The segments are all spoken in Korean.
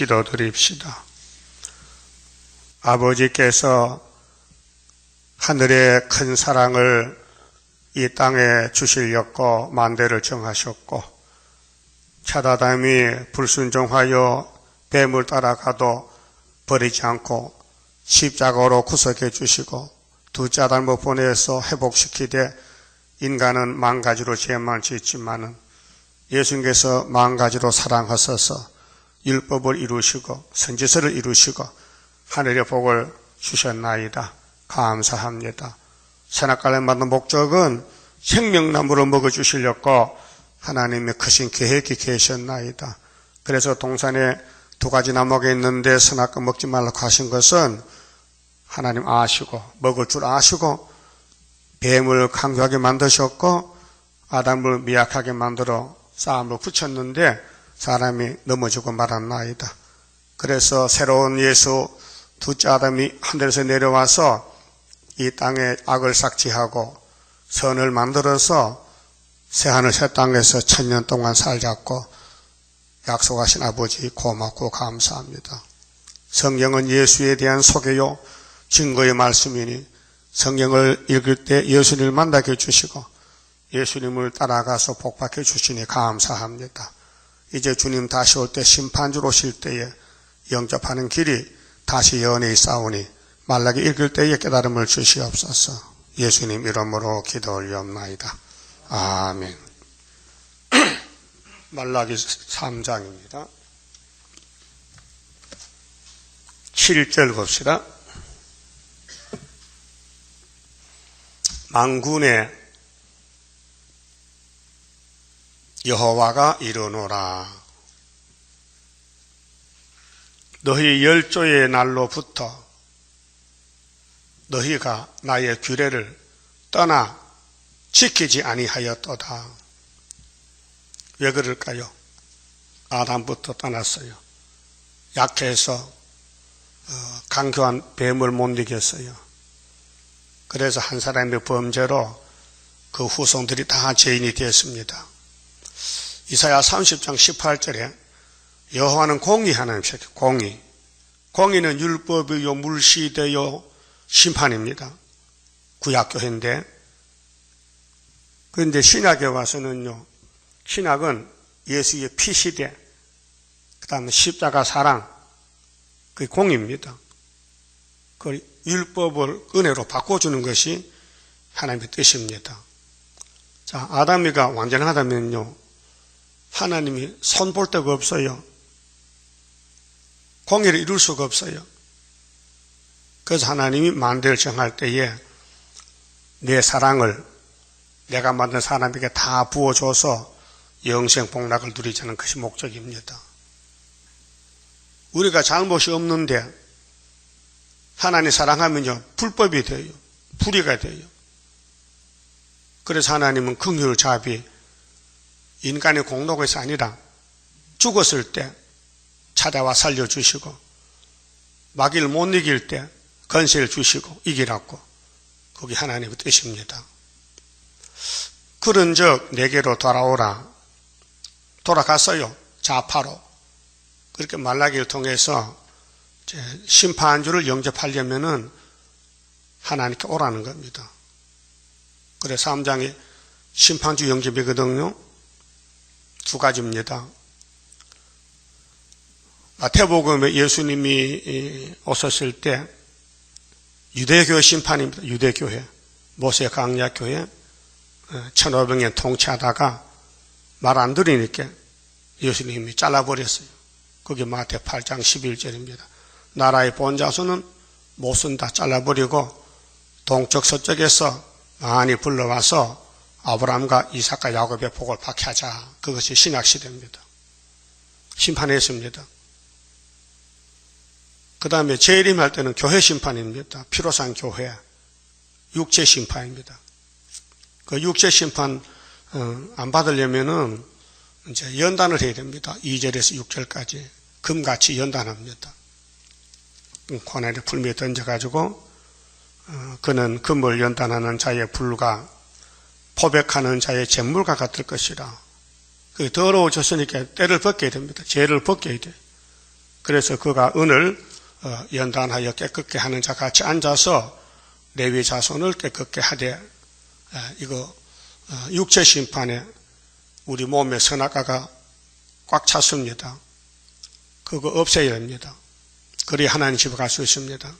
기도드립시다. 아버지께서 하늘의 큰 사랑을 이 땅에 주시려고 만대를 정하셨고 차다담이 불순종하여 뱀을 따라가도 버리지 않고 십자가로 구속해 주시고 둘째 아담을 보내서 회복시키되 인간은 만 가지로 죄만 짓지만은 예수님께서 만 가지로 사랑하셔서 율법을 이루시고 선지서를 이루시고 하늘의 복을 주셨나이다. 감사합니다. 선악과를 만든 목적은 생명나무를 먹어주시려고 하나님의 크신 계획이 계셨나이다. 그래서 동산에 두 가지 나무가 있는데 선악과 먹지 말라고 하신 것은 하나님 아시고 먹을 줄 아시고 뱀을 강조하게 만드셨고 아담을 미약하게 만들어 싸움을 붙였는데 사람이 넘어지고 말았나이다. 그래서 새로운 예수 둘째 아담이 하늘에서 내려와서 이 땅에 악을 삭제하고 선을 만들어서 새하늘 새 땅에서 1000년 동안 살자고 약속하신 아버지 고맙고 감사합니다. 성경은 예수에 대한 소개요 증거의 말씀이니 성경을 읽을 때 예수님을 만나게 해주시고 예수님을 따라가서 복받게 주시니 감사합니다. 이제 주님 다시 올 때 심판주로 오실 때에 영접하는 길이 다시 연이 싸우니 말라기 읽을 때에 깨달음을 주시옵소서. 예수님 이름으로 기도 올리옵나이다. 아멘. 말라기 3장입니다. 7절 봅시다. 만군의 여호와가 이르노라. 너희 열조의 날로부터 너희가 나의 규례를 떠나 지키지 아니하였도다. 왜 그럴까요? 아담부터 떠났어요. 약해서 강교한 뱀을 못 이겼어요. 그래서 한 사람의 범죄로 그 후손들이 다 죄인이 되었습니다. 이사야 30장 18절에 여호와는 공의하는 공의. 공의는 율법이요 물시되요 심판입니다. 구약교회인데 그런데 신약에 와서는요, 신약은 예수의 피시대, 그 다음에 십자가 사랑, 그게 공의입니다. 그 율법을 은혜로 바꿔주는 것이 하나님의 뜻입니다. 자, 아담이가 완전하다면요, 하나님이 손볼 데가 없어요. 공의를 이룰 수가 없어요. 그래서 하나님이 만대를 정할 때에 내 사랑을 내가 만든 사람에게 다 부어줘서 영생 복락을 누리자는 것이 목적입니다. 우리가 잘못이 없는데 하나님 사랑하면요, 불법이 돼요. 불의가 돼요. 그래서 하나님은 긍휼 자비, 인간의 공로가 아니라 죽었을 때 찾아와 살려주시고 마귀를 못 이길 때 건세를 주시고 이기라고, 그게 하나님의 뜻입니다. 그런즉 내게로 돌아오라. 돌아갔어요. 좌파로. 그렇게 말라기를 통해서 심판주를 영접하려면은 하나님께 오라는 겁니다. 그래서 3장에 심판주 영접이거든요. 두 가지입니다. 마태복음에 예수님이 오셨을 때 유대교회 심판입니다. 유대교회, 모세 강약교회 1500년 통치하다가 말 안 들으니까 예수님이 잘라버렸어요. 그게 마태 8장 11절입니다. 나라의 본자수는 못은 다 잘라버리고 동쪽 서쪽에서 많이 불러와서 아브라함과 이삭과 야곱의 복을 받게 하자. 그것이 신약시대입니다. 심판했습니다. 그 다음에 재림할 때는 교회 심판입니다. 피로 산 교회, 육체 심판입니다. 그 육체 심판 안 받으려면은 이제 연단을 해야 됩니다. 2절에서 6절까지 금같이 연단합니다. 고난의 불미에 던져가지고 그는 금을 연단하는 자의 불과 포백하는 자의 잿물과 같을 것이라. 그 더러워졌으니까 때를 벗겨야 됩니다. 죄를 벗겨야 돼요. 그래서 그가 은을 연단하여 깨끗게 하는 자 같이 앉아서 레위 자손을 깨끗게 하되, 이거 육체 심판에 우리 몸에 선악과가 꽉 찼습니다. 그거 없애야 합니다. 그래야 하나님 집에 갈 수 있습니다.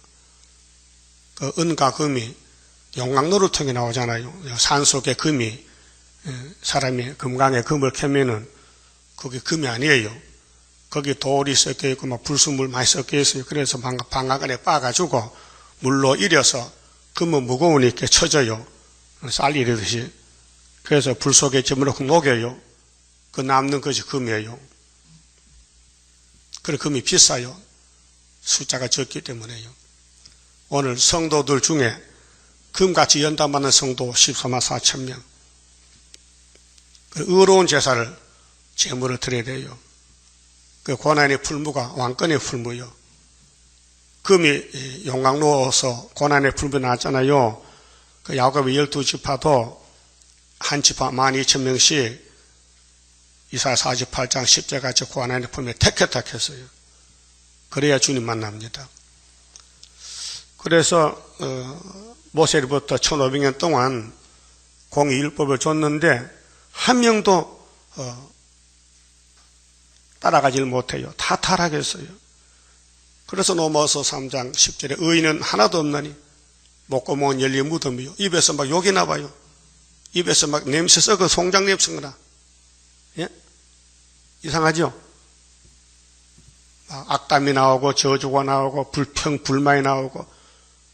그 은과 금이 용광로를 통해 나오잖아요. 산 속에 금이, 사람이 금강에 금을 캐면은 그게 금이 아니에요. 거기 돌이 섞여 있고 막 불순물 많이 섞여 있어요. 그래서 방앗 안에 빠가지고 물로 일여서 금은 무거우니까 쳐져요. 쌀 이르듯이. 그래서 불 속에 집어넣고 녹여요. 그 남는 것이 금이에요. 그래 금이 비싸요. 숫자가 적기 때문에요. 오늘 성도들 중에 금같이 연단받는 성도 14만 4천 명. 의로운 제사를 제물을 드려야 돼요. 그 고난의 풀무가 왕권의 풀무요. 금이 용광로에서 고난의 풀무 나왔잖아요. 그 야곱의 12지파도 한 지파 12,000명씩 이사야 48장 10절 같이 고난의 풀무에 택했다 했어요. 그래야 주님 만납니다. 그래서 모세로부터 1500년 동안 공의율법을 줬는데 한 명도 따라가질 못해요. 다 타락했어요. 그래서 로마서 3장 10절에 의인은 하나도 없나니 목구멍은 열린 무덤이요. 입에서 막 욕이 나와요. 입에서 막 냄새 썩어 송장 냄새가 나. 예? 이상하죠? 악담이 나오고 저주가 나오고 불평 불만이 나오고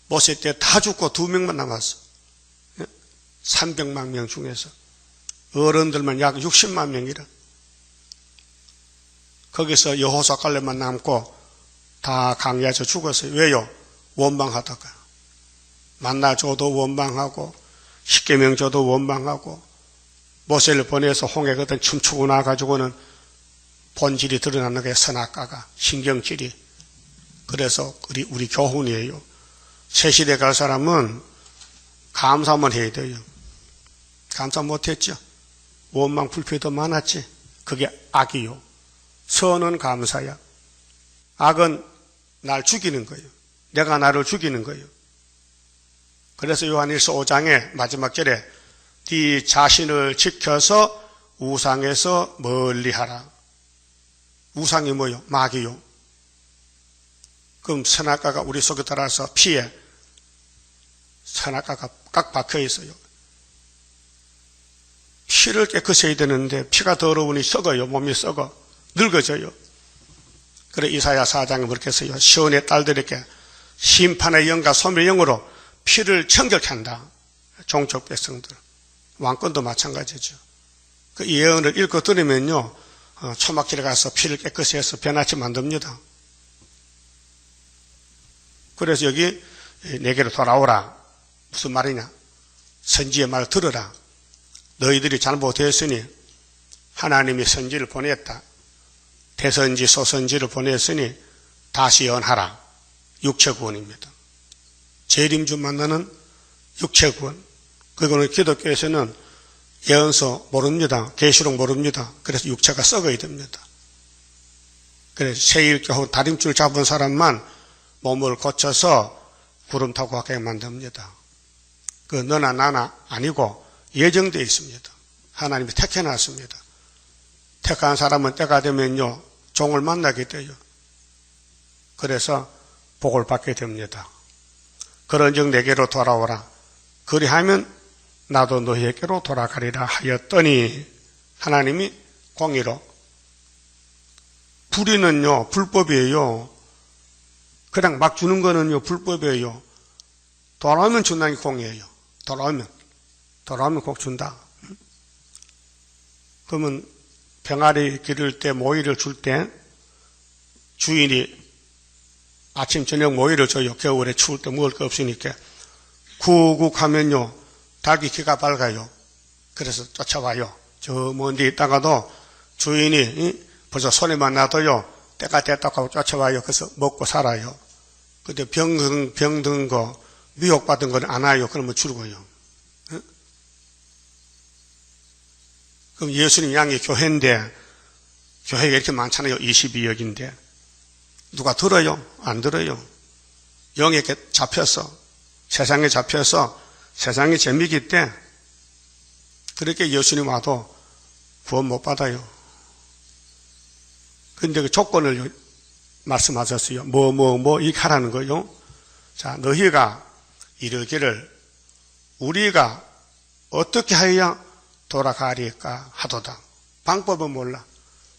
모세 때 다 죽고 2명만 남았어. 300만 명 중에서 어른들만 약 60만 명이라. 거기서 여호수아 갈렙만 남고 다 강야에서 죽었어요. 왜요? 원망하다가. 만나줘도 원망하고 십계명 줘도 원망하고 모세를 보내서 홍해 거든 춤추고 나가지고는 본질이 드러나는 게 선악과가 신경질이. 그래서 우리 교훈이에요. 새 시대 갈 사람은 감사만 해야 돼요. 감사 못했죠. 원망 불평이 더 많았지. 그게 악이요. 선은 감사야. 악은 날 죽이는 거예요. 내가 나를 죽이는 거예요. 그래서 요한일서 5장의 마지막 절에 네 자신을 지켜서 우상에서 멀리하라. 우상이 뭐요? 마귀요. 그럼 선악과가 우리 속에 들어와서 피에 선악과가 꽉 박혀 있어요. 피를 깨끗이 해야 되는데 피가 더러우니 썩어요. 몸이 썩어. 늙어져요. 그래 이사야 4장에 그렇게 써요. 시온의 딸들에게 심판의 영과 소멸의 영으로 피를 청결케 한다. 종족 백성들. 왕권도 마찬가지죠. 그 예언을 읽고 들으면요. 초막길에 가서 피를 깨끗이 해서 변화치 만듭니다. 그래서 여기 내게로 돌아오라. 무슨 말이냐? 선지의 말을 들어라. 너희들이 잘못했으니 하나님이 선지를 보냈다. 대선지 소선지를 보냈으니 다시 예언하라. 육체구원입니다. 재림주 만나는 육체구원. 그거는 기독교에서는 예언서 모릅니다. 계시록 모릅니다. 그래서 육체가 썩어야 됩니다. 그래서 세일교훈 다림줄 잡은 사람만 몸을 고쳐서 구름 타고 가게 만듭니다. 그 너나 나나 아니고 예정되어 있습니다. 하나님이 택해놨습니다. 택한 사람은 때가 되면요 종을 만나게 돼요. 그래서 복을 받게 됩니다. 그런즉 내게로 돌아오라. 그리하면 나도 너희에게로 돌아가리라 하였더니 하나님이 공의로. 불의는요 불법이에요. 그냥 막 주는 거는요 불법이에요. 돌아오면 준다는 게 공의예요. 돌아오면 꼭 준다. 그러면 병아리 기를 때 모이를 줄 때 주인이 아침 저녁 모이를 줘요. 겨울에 추울 때 먹을 거 없으니까. 구국하면요 닭이 기가 밝아요. 그래서 쫓아와요. 저 먼 데 있다가도 주인이 벌써 손에만 놔둬요. 때가 됐다고 하고 쫓아와요. 그래서 먹고 살아요. 근데 병든 거 미혹받은 건 안 와요. 그러면 죽어요. 그럼 예수님 양이 교회인데 교회가 이렇게 많잖아요. 22억인데 누가 들어요? 안 들어요. 영에게 잡혀서, 세상에 잡혀서 세상이 재미기 때 그렇게 예수님 와도 구원 못 받아요. 근데 그 조건을 말씀하셨어요. 이렇게 하라는 거요. 자, 너희가 이르기를 우리가 어떻게 하여야 돌아가리까 하도다. 방법은 몰라.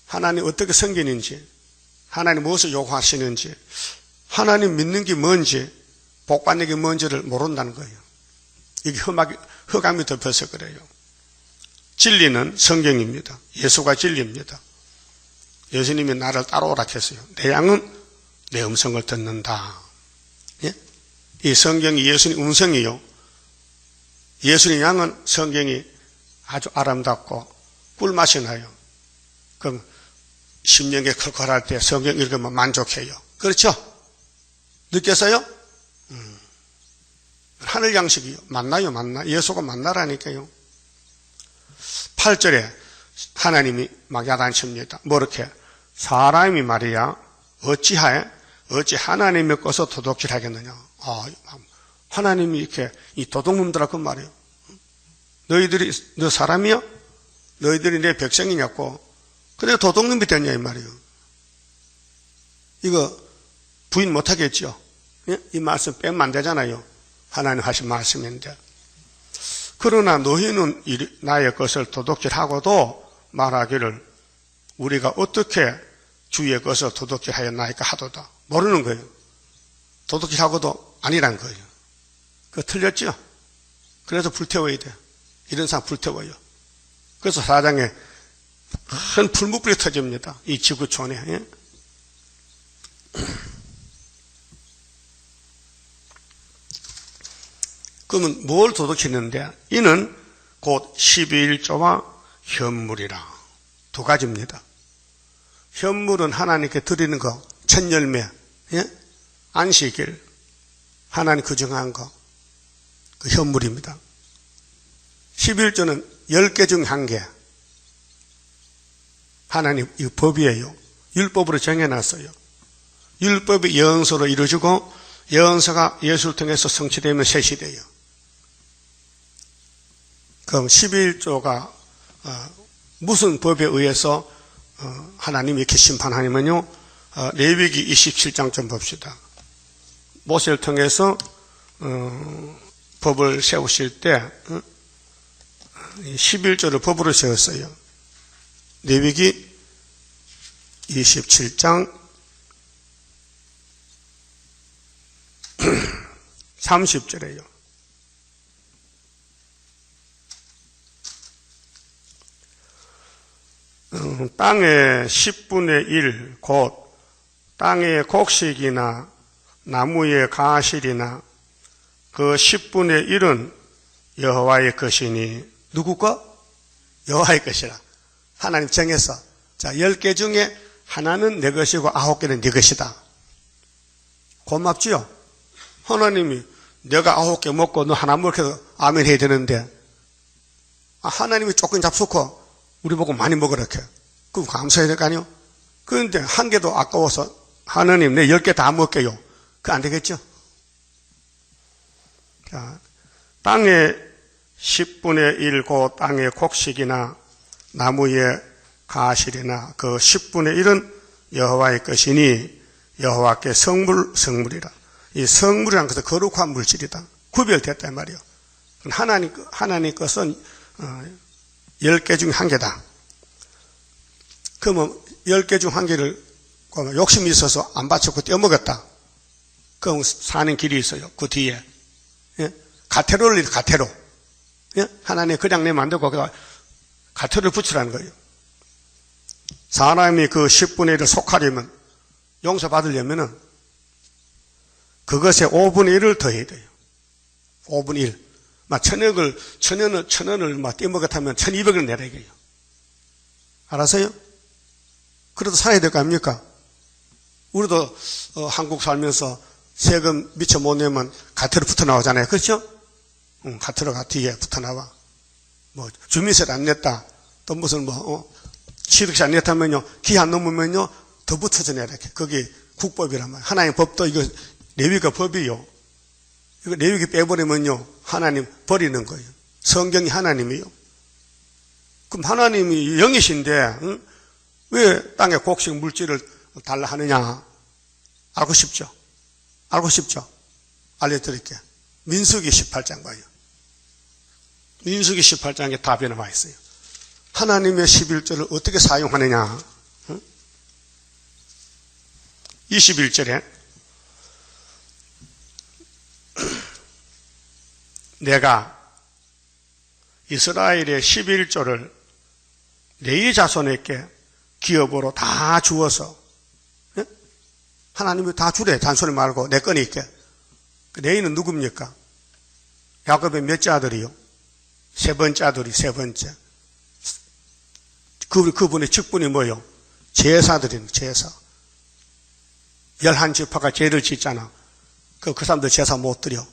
하나님 어떻게 섬기는지, 하나님 무엇을 요구하시는지, 하나님 믿는 게 뭔지, 복 받는 게 뭔지를 모른다는 거예요. 이게 흑암이 덮여서 그래요. 진리는 성경입니다. 예수가 진리입니다. 예수님이 나를 따라오라 했어요. 내 양은 내 음성을 듣는다. 예? 이 성경이 예수님 음성이요. 예수님 양은 성경이 아주 아름답고 꿀맛이 나요. 그럼 심령에 컬컬할 때 성경 읽으면 만족해요. 그렇죠? 느꼈어요? 하늘 양식이요. 맞나요? 예수가 만나라니까요. 8절에 하나님이 막 야단칩니다. 뭐 이렇게 사람이 말이야 어찌 하나님의 것을 도둑질 하겠느냐. 하나님이 이렇게 이 도둑놈들하고 말이에요. 너 사람이야? 너희들이 내 백성이냐고. 근데 도둑놈이 됐냐 이 말이에요. 이거 부인 못하겠죠. 예? 이 말씀 빼면 안 되잖아요. 하나님 하신 말씀인데. 그러나 너희는 나의 것을 도둑질하고도 말하기를 우리가 어떻게 주의 것을 도둑질하였나이까 하도다. 모르는 거예요. 도둑질하고도 아니란 거예요. 그거 틀렸죠? 그래서 불태워야 돼. 이런 사람 불태워요. 그래서 사장에 큰 풀무불이 터집니다. 이 지구촌에. 예? 그러면 뭘 도둑했는데 이는 곧 12일조와 현물이라. 두 가지입니다. 현물은 하나님께 드리는 거, 첫 열매, 예? 안식일, 하나님 규정한 거, 그 현물입니다. 11조는 10개 중 1개. 하나님, 이 법이에요. 율법으로 정해놨어요. 율법이 예언서로 이루어지고 예언서가 예수를 통해서 성취되면 셋이 돼요. 그럼 11조가 무슨 법에 의해서 하나님이 이렇게 심판하냐면요. 레위기 27장 좀 봅시다. 모세를 통해서 법을 세우실 때 11조를 법으로 세웠어요. 레위기 27장 30절에요. 땅의 10분의 1, 곧 땅의 곡식이나 나무의 가실이나 그 10분의 1은 여호와의 것이니 누구 거? 여호와의 것이라. 하나님 정해서 자 10개 중에 하나는 내 것이고 9개는 네 것이다. 고맙지요? 하나님이 내가 9개 먹고 너 하나 먹어도 아멘 해야 되는데 하나님이 조금 잡수고 우리 보고 많이 먹으라 해. 그럼 감사해야 될 거 아니요? 그런데 한 개도 아까워서 하나님 내 10개 다 먹게요. 그거 안 되겠죠? 자, 땅의 10분의 1, 고 땅의 곡식이나 나무의 가실이나 그 10분의 1은 여호와의 것이니 여호와께 성물이라. 이 성물이란 것은 거룩한 물질이다. 구별됐단 말이에요. 하나님 것은 10개 중 1개다. 그러면 10개 중 1개를 욕심이 있어서 안 바쳤고 떼어먹었다. 그럼 사는 길이 있어요. 그 뒤에. 예? 가테로를 가테로. 예? 하나님 그냥 내면 안 되고 가테로를 붙이라는 거예요. 사람이 그 10분의 1을 속하려면 용서받으려면은 그것에 5분의 1을 더해야 돼요. 5분의 1. 막 천원을 막 떼먹었다면 1200을 내라 이거예요. 알았어요? 그래도 살아야 될 거 아닙니까? 우리도 한국 살면서 세금 미처 못 내면 가태로 붙어 나오잖아요. 그렇죠? 가태로가 뒤에 붙어 나와. 뭐 주민세를 안 냈다. 또 무슨 취득세 안 냈다면요. 기 안 넘으면요. 더 붙어져 내라. 거기 국법이란 말이에요. 하나님 법도 이거 레위기 법이요. 이거 레위기 빼버리면요. 하나님 버리는 거예요. 성경이 하나님이요. 그럼 하나님이 영이신데 왜 땅에 곡식 물질을 달라 하느냐? 알고 싶죠? 알고 싶죠? 알려드릴게요. 민수기 18장 봐요. 민수기 18장에 답이 나와 있어요. 하나님의 11조를 어떻게 사용하느냐? 21절에 내가 이스라엘의 11조를 레위 자손에게 기업으로 다 주어서, 하나님이 다 주래. 잔소리 말고 내 거니까. 레위는 누굽니까? 야곱의 몇째 아들이요? 세 번째 아들이 세 번째. 그분의 직분이 뭐요? 제사들입니다. 제사. 11지파가 죄를 짓잖아. 그 사람들 제사 못 드려.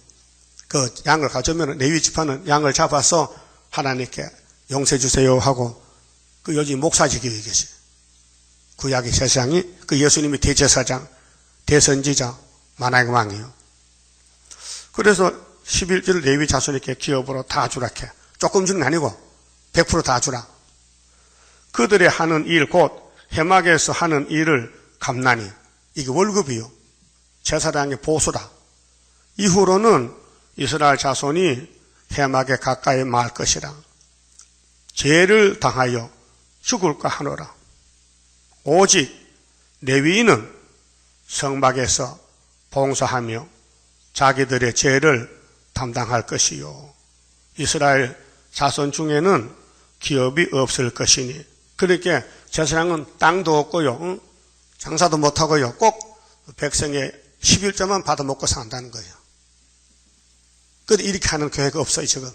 그 양을 가져오면 레위 지파는 양을 잡아서 하나님께 용서해 주세요 하고, 그 요즘 목사직이 계시. 구약의 세상이 그 예수님이 대제사장, 대선지자, 만왕의 왕이요. 그래서 11조를 레위 자손에게 기업으로 다 주라 해. 조금 주는 게 아니고 100% 다 주라. 그들의 하는 일, 곧 해막에서 하는 일을 감나니, 이게 월급이요. 제사장의 보수다. 이후로는 이스라엘 자손이 해막에 가까이 말 것이라. 죄를 당하여 죽을까 하노라. 오직 레위인은 성막에서 봉사하며 자기들의 죄를 담당할 것이요. 이스라엘 자손 중에는 기업이 없을 것이니. 그렇게 제사장은 땅도 없고요, 장사도 못하고요, 꼭 백성의 11조만 받아 먹고 산다는 거예요. 그런데 이렇게 하는 교회가 없어요, 지금.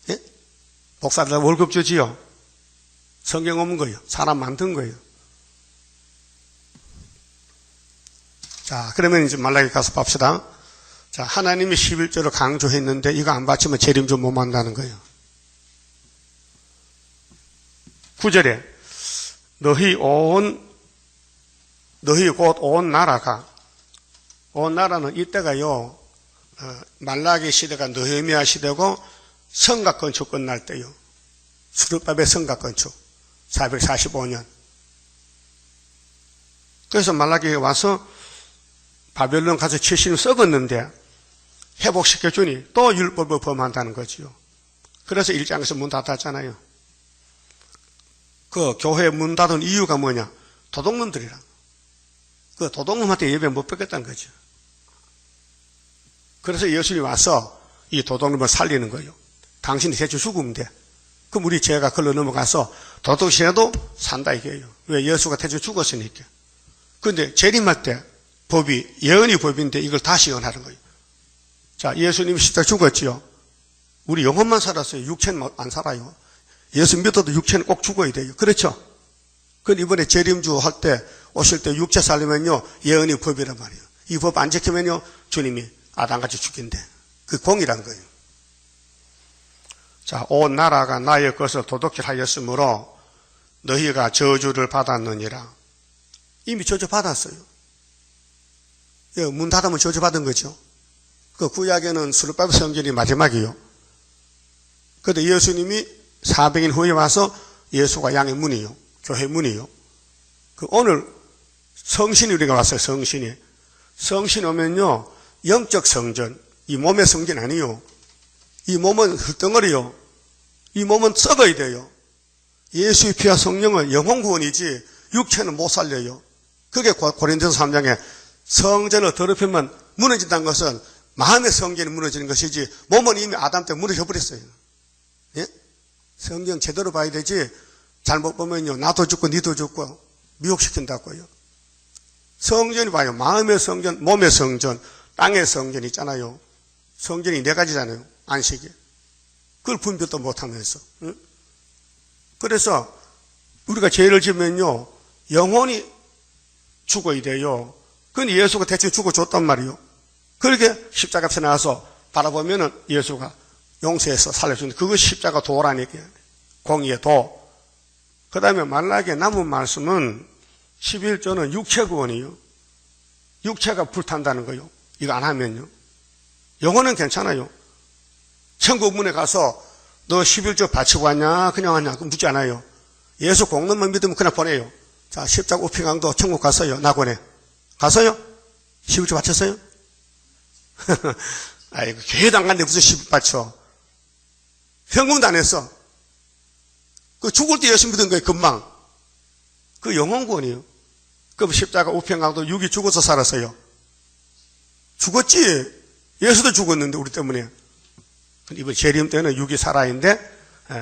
예? 목사들 월급 주지요. 성경 없는 거예요. 사람 만든 거예요. 자, 그러면 이제 말라기 가서 봅시다. 자, 하나님이 11조를 강조했는데 이거 안 바치면 재림주 못 만다는 거예요. 9절에 너희 곧 온 나라가, 온 나라는 이때가요, 말라기 시대가 느헤미야 시대고 성곽 건축 끝날 때요. 수르바벨 성곽 건축 445년. 그래서 말라기에 와서 바벨론 가서 70년 썩었는데 회복시켜주니 또 율법을 범한다는 거지요. 그래서 1장에서 문 닫았잖아요. 그 교회 문 닫은 이유가 뭐냐? 도둑놈들이라. 그 도둑놈한테 예배 못 받겠다는 거죠. 그래서 예수님이 와서 이 도둑놈을 살리는 거예요. 당신이 대충 죽으면 돼. 그럼 우리 죄가 걸러 넘어가서 도둑이라도 산다 이게요. 왜? 예수가 대충 죽었으니까. 그런데 재림할 때 법이, 예언이 법인데 이걸 다시 예언하는 거예요. 자, 예수님이 십자가 죽었지요. 우리 영혼만 살았어요. 육체는 안 살아요. 예수 믿어도 육체는 꼭 죽어야 돼요. 그렇죠? 그런데 이번에 재림주 할 때, 오실 때 육체 살리면요, 예언이 법이란 말이에요. 이 법 안 지키면요, 주님이 아담같이 죽인대. 그 공이란 거예요. 자, 온 나라가 나의 것을 도둑질하였으므로 너희가 저주를 받았느니라. 이미 저주 받았어요. 문 닫으면 저주 받은 거죠. 그 구약에는 수르바벨 성전이 마지막이요. 그런데 예수님이 400년 후에 와서 예수가 양의 문이요. 교회 문이요. 그 오늘 성신이 우리가 왔어요. 성신이. 성신 오면요, 영적 성전, 이 몸의 성전 아니요. 이 몸은 흙덩어리요. 이 몸은 썩어야 돼요. 예수의 피와 성령은 영혼 구원이지 육체는 못 살려요. 그게 고린도서 3장에 성전을 더럽히면 무너진다는 것은 마음의 성전이 무너지는 것이지 몸은 이미 아담 때 무너져 버렸어요. 예? 성경 제대로 봐야 되지 잘못 보면요, 나도 죽고 니도 죽고 미혹시킨다고요. 성전이 봐요. 마음의 성전, 몸의 성전, 땅의 성전 있잖아요. 성전이 4가지잖아요. 안식이. 그걸 분별도 못하면서. 응? 그래서 우리가 죄를 지면요, 영혼이 죽어야 돼요. 근데 예수가 대충 죽어줬단 말이요. 그렇게 십자가 앞에 나와서 바라보면은 예수가 용서해서 살려주는, 그것이 십자가 도라니까. 공의의 도. 그 다음에 말라기에 남은 말씀은 11조는 육체 구원이요. 육체가 불탄다는 거요. 이거 안 하면요. 영혼은 괜찮아요. 천국 문에 가서 너 11조 바치고 왔냐? 그냥 왔냐? 그럼 묻지 않아요. 예수 공로만 믿으면 그냥 보내요. 자, 십자가 우평강도 천국 갔어요. 낙원에. 가서요? 11조 바쳤어요? 아이고, 교회도 안 갔는데 무슨 11조 바쳐. 현금도 안 했어. 그 죽을 때 예수 믿은 거예요, 금방. 그 영혼구원이에요. 그럼 십자가 우평강도 육이 죽어서 살았어요. 죽었지. 예수도 죽었는데 우리 때문에. 이번 재림 때는 육이 살아있는데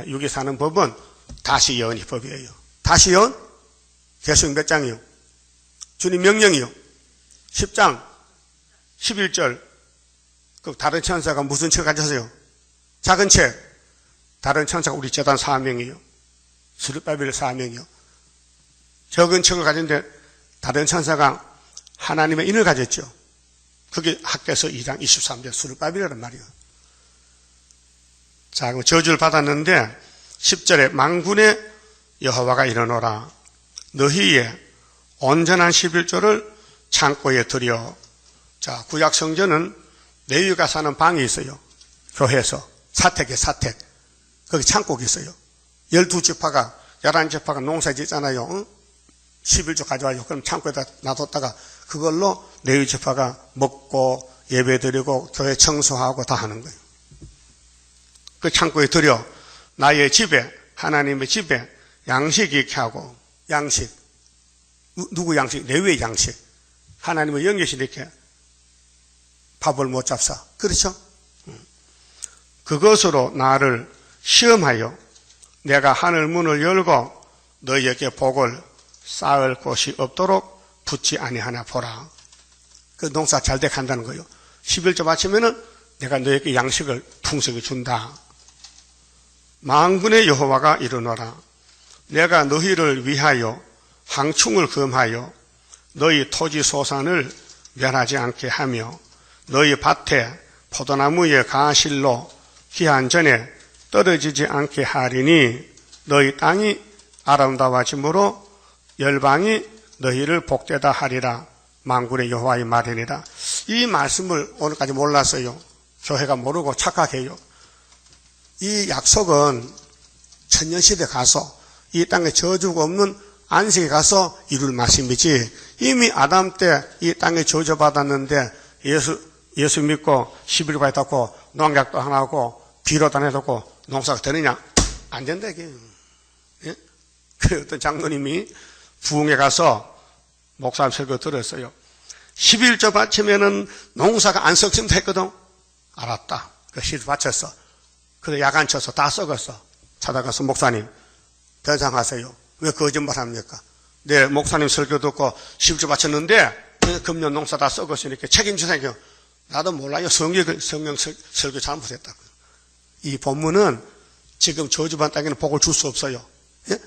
육이 사는 법은 다시 예언이 법이에요. 다시 예언? 계속 몇 장이요? 주님 명령이요. 10장 11절. 그 다른 천사가 무슨 책 가졌어요? 작은 책. 다른 천사가 우리 제단 사명이요. 스룹바벨 사명이요. 적은 책을 가졌는데 다른 천사가 하나님의 인을 가졌죠. 그게 학개서 2장 23절 스룹바벨이란 말이에요. 자, 그 저주를 받았는데 10절에 만군의 여호와가 이르노라. 너희의 온전한 11조를 창고에 들여. 자, 구약 성전은 레위가 사는 방이 있어요. 교회에서. 사택에 사택. 거기 창고가 있어요. 12지파가 11지파가 농사 짓잖아요. 응? 11조 가져와요. 그럼 창고에다 놔뒀다가 그걸로 레위지파가 먹고 예배드리고 교회 청소하고 다 하는 거예요. 그 창고에 들여 나의 집에 하나님의 집에 양식이 있게 하고. 양식 누구 양식? 레위의 양식. 하나님의 영계신 이렇게 밥을 못 잡사. 그렇죠? 그것으로 나를 시험하여 내가 하늘 문을 열고 너희에게 복을 쌓을 곳이 없도록 붙지 아니하나 보라. 그 농사 잘 돼 간다는 거예요. 11조 바치면은 내가 너희에게 양식을 풍성히 준다. 만군의 여호와가 이르노라. 내가 너희를 위하여 항충을 금하여 너희 토지 소산을 멸하지 않게 하며 너희 밭에 포도나무의 가실로 기한 전에 떨어지지 않게 하리니 너희 땅이 아름다워짐으로 열방이 너희를 복되다 하리라. 만군의 여호와의 말이니라. 이 말씀을 오늘까지 몰랐어요. 교회가 모르고 착각해요. 이 약속은 천년시대 가서 이 땅에 저주가 없는 안식에 가서 이룰 말씀이지, 이미 아담 때 이 땅에 저주받았는데 예수 믿고 11조 받았고 농약도 하나 하고 비료도 하나 해놓고 농사가 되느냐? 안 된다 이게. 예? 그래 어떤 장로님이 부흥에 가서 목사님 설교 들었어요. 11조 바치면은 농사가 안 썩습니다 했거든. 알았다. 그 11조 바쳤어. 그래 야간 쳐서 다 썩었어. 찾아가서 목사님 변상하세요. 왜 거짓말 합니까? 네, 목사님 설교 듣고 11조 바쳤는데 금년 농사 다 썩었으니까 책임지세요. 나도 몰라요. 성경 설교 잘못했다고. 이 본문은 지금 저주받은 땅에는 복을 줄 수 없어요. 예?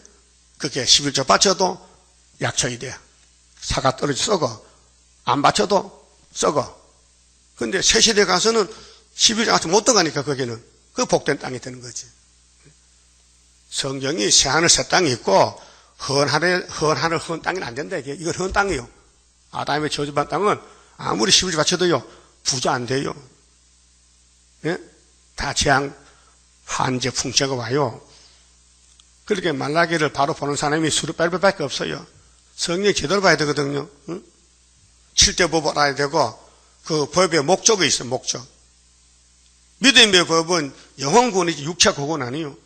그게 11조 바쳐도 약초이 돼. 사과 떨어져 썩어. 안 바쳐도 썩어. 근데 새시대 가서는 11조 같이 못 들어가니까 거기는 그 복된 땅이 되는 거지. 성경이 새하늘 새 땅이 있고 헌하늘 헌 땅은 안 된다 이게. 이건 헌 땅이요. 아담의 저주받은 땅은 아무리 11조 바쳐도요 부자 안 돼요. 예? 다 재앙 한제 풍채가 와요. 그렇게 말라기를 바로 보는 사람이 수르발벨밖에 없어요. 성경 제대로 봐야 되거든요. 응? 7대 법을 알아야 되고 그 법의 목적이 있어요. 목적. 믿음의 법은 영혼 구원이지 육체 구원 아니에요.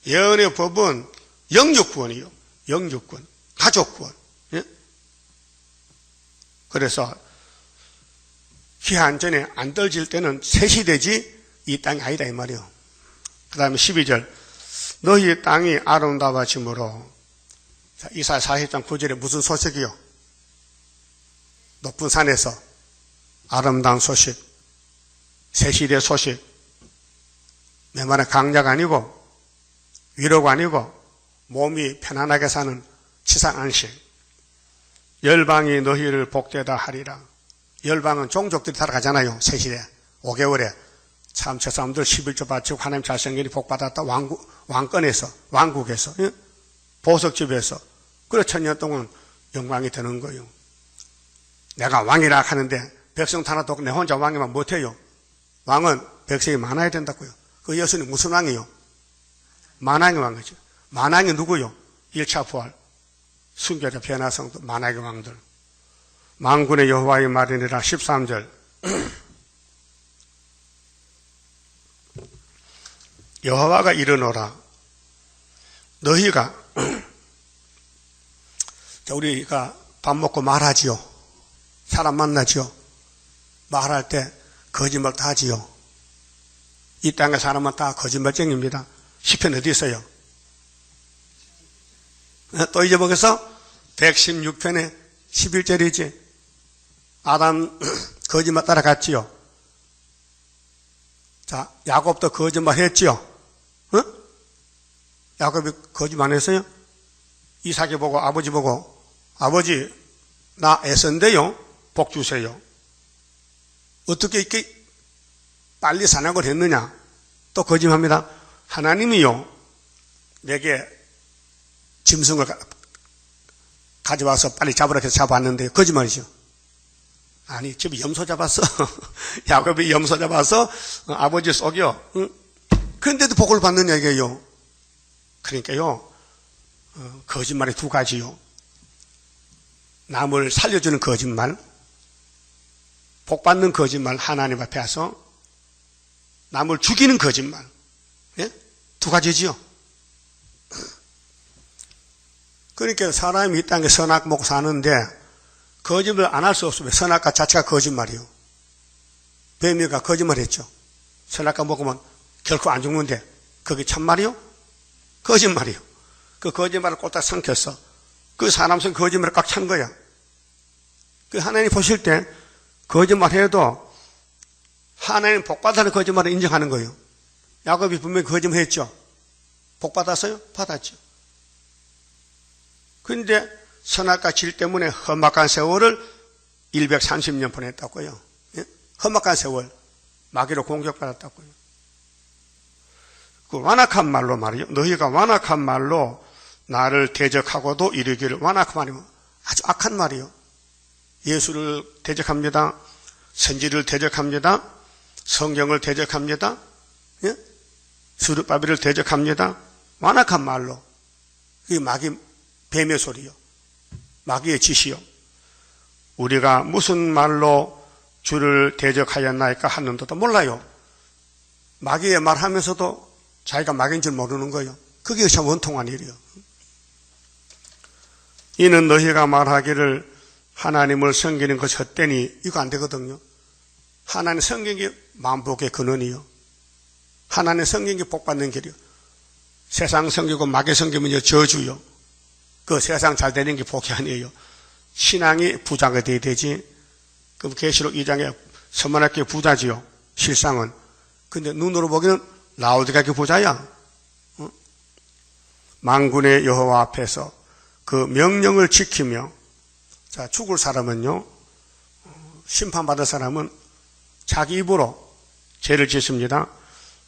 예언의 법은 영육 구원이에요. 영육 구원, 가족 구원. 예? 그래서 기한 전에 안 떨어질 때는 새 시대지 이 땅이 아니다 이 말이에요. 그 다음에 12절 너희 땅이 아름다워짐으로. 자, 이사야 40장 9절에 무슨 소식이요? 높은 산에서 아름다운 소식, 새 시대 소식. 내 말은 강자가 아니고 위로가 아니고 몸이 편안하게 사는 치상 안식. 열방이 너희를 복되다 하리라. 열방은 종족들이 따라가잖아요. 새 시대 5개월에 참 저 사람들 11조 바치고 하나님 잘생기니 복받았다. 왕권에서 왕국에서 보석집에서 그래 천년 동안 영광이 되는 거예요. 내가 왕이라 하는데 백성 하나도 없고 내 혼자 왕이면 못해요. 왕은 백성이 많아야 된다고요. 그 예수님 무슨 왕이요? 만왕의 왕이죠. 만왕이 누구요? 1차 부활, 순교자 변화성도 만왕의 왕들. 만군의 여호와의 말이니라. 13절. 여호와가 이르노라. 너희가 우리가 밥 먹고 말하지요. 사람 만나지요. 말할 때 거짓말 다 하지요. 이 땅의 사람은 다 거짓말쟁이입니다. 시편 어디 있어요? 또 잊어보겠어? 116편에 11절이지. 아담 거짓말 따라갔지요. 자, 야곱도 거짓말 했지요. 어? 야곱이 거짓말 안 했어요? 이삭이 보고 아버지 보고, 아버지 나 애쓴데요, 복 주세요. 어떻게 이렇게 빨리 산악을 했느냐? 또 거짓말합니다. 하나님이요, 내게 짐승을 가져와서 빨리 잡으라 해서 잡았는데 거짓말이죠. 아니, 집에 염소 잡았어. 야곱이 염소 잡아서 아버지 속여. 그런데도 복을 받느냐 이게요. 그러니까요, 거짓말이 두 가지요. 남을 살려주는 거짓말, 복 받는 거짓말, 하나님 앞에 와서 남을 죽이는 거짓말. 예? 두 가지지요. 그러니까 사람이 이 땅에 선악 먹고 사는데 거짓말 안 할 수 없으면 선악과 자체가 거짓말이요. 뱀이가 거짓말했죠. 선악과 먹으면 결코 안 죽는데 그게 참말이요? 거짓말이요. 그 거짓말을 꼴딱 삼켰어. 그 사람 속 거짓말을 꽉 찬 거야. 그 하나님 보실 때 거짓말해도 하나님 복받아는 거짓말을 인정하는 거예요. 야곱이 분명히 거짓말했죠. 복받았어요? 받았죠. 그런데 선악과 질 때문에 험악한 세월을 130년 보냈다고요. 예? 험악한 세월, 마귀로 공격받았다고요. 그 완악한 말로 말이요. 너희가 완악한 말로 나를 대적하고도 이르기를. 완악한 말이면 아주 악한 말이요. 예수를 대적합니다. 선지를 대적합니다. 성경을 대적합니다. 예? 스룹바벨을 대적합니다. 완악한 말로. 그게 마귀 뱀의 소리요. 마귀의 짓이요. 우리가 무슨 말로 주를 대적하였나이까 하는데도 몰라요. 마귀의 말하면서도 자기가 마귀인 줄 모르는 거예요. 그게 참 원통한 일이요. 이는 너희가 말하기를 하나님을 섬기는 것이 헛되니 이거 안 되거든요. 하나님 섬기는 게 만복의 근원이요. 하나님 섬기는 게 복받는 길이요. 세상 섬기고 마귀 섬기면 저주요. 그 세상 잘 되는 게 복이 아니에요. 신앙이 부자가 돼야 되지. 그럼 계시록 2장에 서만하게 부자지요. 실상은. 근데 눈으로 보기는 라오디게가 부자야. 만군의 여호와 앞에서 그 명령을 지키며, 자, 죽을 사람은요, 심판받을 사람은 자기 입으로 죄를 짓습니다.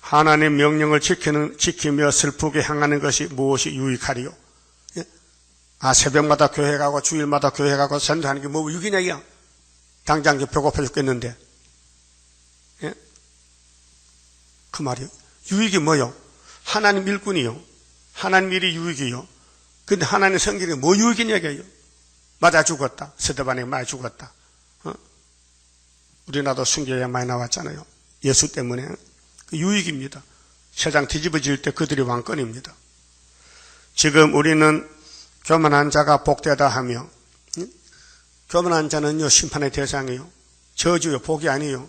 하나님의 명령을 지키며 슬프게 행하는 것이 무엇이 유익하리요? 아, 새벽마다 교회 가고 주일마다 교회 가고 전도하는 게 뭐 유익이냐, 이야. 당장 배고파 죽겠는데. 예? 그 말이요. 유익이 뭐요? 하나님 일꾼이요. 하나님 일이 유익이요. 근데 하나님 성경에 뭐 유익이냐, 이게요. 맞아 죽었다. 스데반에게 맞아 죽었다. 우리나라도 순교에 많이 나왔잖아요. 예수 때문에. 그 유익입니다. 세상 뒤집어질 때 그들이 왕권입니다. 지금 우리는 교만한 자가 복되다 하며, 교만한 자는요, 심판의 대상이요. 저주요, 복이 아니요.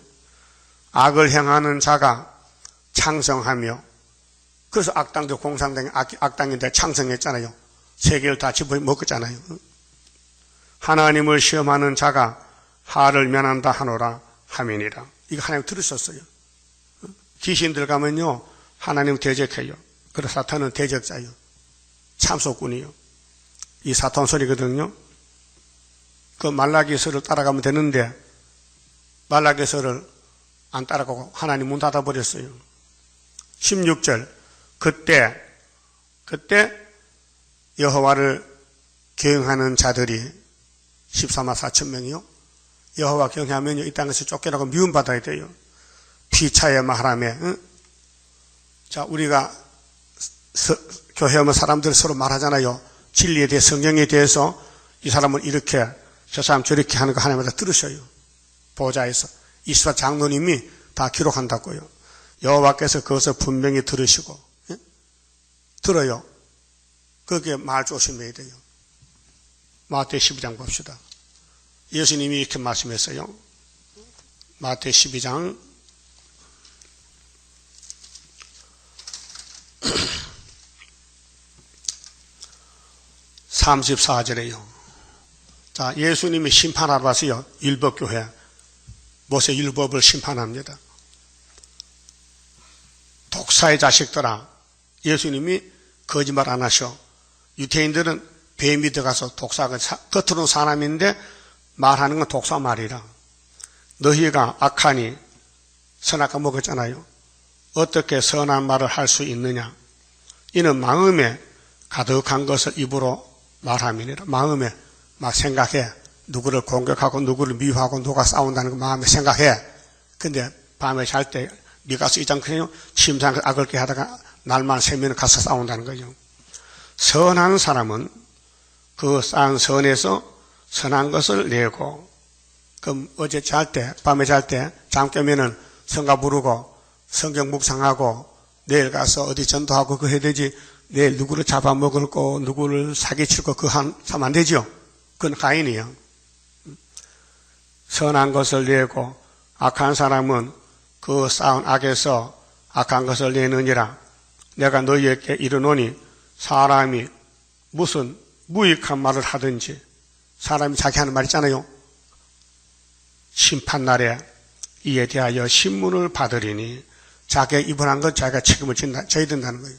악을 행하는 자가 창성하며, 그래서 악당도 공산당이 악당인데 창성했잖아요. 세계를 다 집어먹었잖아요. 하나님을 시험하는 자가 하를 면한다 하노라 하민이라. 이거 하나님 들으셨어요. 귀신들 가면요, 하나님 대적해요. 그래서 사탄은 대적자요. 참소꾼이요. 이 사탄 소리거든요. 그 말라기서를 따라가면 되는데 말라기서를 안 따라가고 하나님 문 닫아버렸어요. 16절 그때 여호와를 경외하는 자들이 14만 4천 명이요. 여호와 경외하면요, 이 땅에서 쫓겨나고 미움받아야 돼요. 피차에 말하며, 응? 자, 우리가 교회 오면 사람들 서로 말하잖아요. 진리에 대해, 성경에 대해서 이 사람은 이렇게, 저 사람 저렇게 하는 거 하나마다 들으셔요. 보좌에서. 이스라 장로님이 다 기록한다고요. 여호와께서 그것을 분명히 들으시고, 예? 들어요. 그게 말 조심해야 돼요. 마태 12장 봅시다. 예수님이 이렇게 말씀했어요. 마태 12장 34절에요. 자, 예수님이 심판하러 왔어요. 율법교회. 모세 율법을 심판합니다. 독사의 자식들아, 예수님이 거짓말 안 하셔. 유태인들은 뱀이 들어가서 독사가, 겉으로는 사람인데 말하는 건 독사 말이라. 너희가 악하니 선악과 먹었잖아요. 어떻게 선한 말을 할 수 있느냐? 이는 마음에 가득한 것을 입으로 말함이니라. 마음에 막 생각해. 누구를 공격하고 누구를 미워하고 누가 싸운다는 거 마음에 생각해. 근데 밤에 잘 때 미가서 2장 그래요. 침상 악을 깨 하다가 날만 새면 가서 싸운다는 거죠. 선한 사람은 그 쌓은 선에서 선한 것을 내고, 그럼 어제 잘 때, 밤에 잘 때 잠 깨면은 성가 부르고 성경 묵상하고 내일 가서 어디 전도하고 그거 해야 되지. 내일 누구를 잡아먹을 거, 누구를 사기칠 거, 그거 하면 안 되죠. 그건 가인이요. 선한 것을 내고 악한 사람은 그 쌓은 악에서 악한 것을 내느니라. 내가 너희에게 이르노니 사람이 무슨 무익한 말을 하든지, 사람이 자기 하는 말 있잖아요. 심판날에 이에 대하여 신문을 받으리니 자기가 입을 한 것 자기가 책임을 져야 된다는 거예요.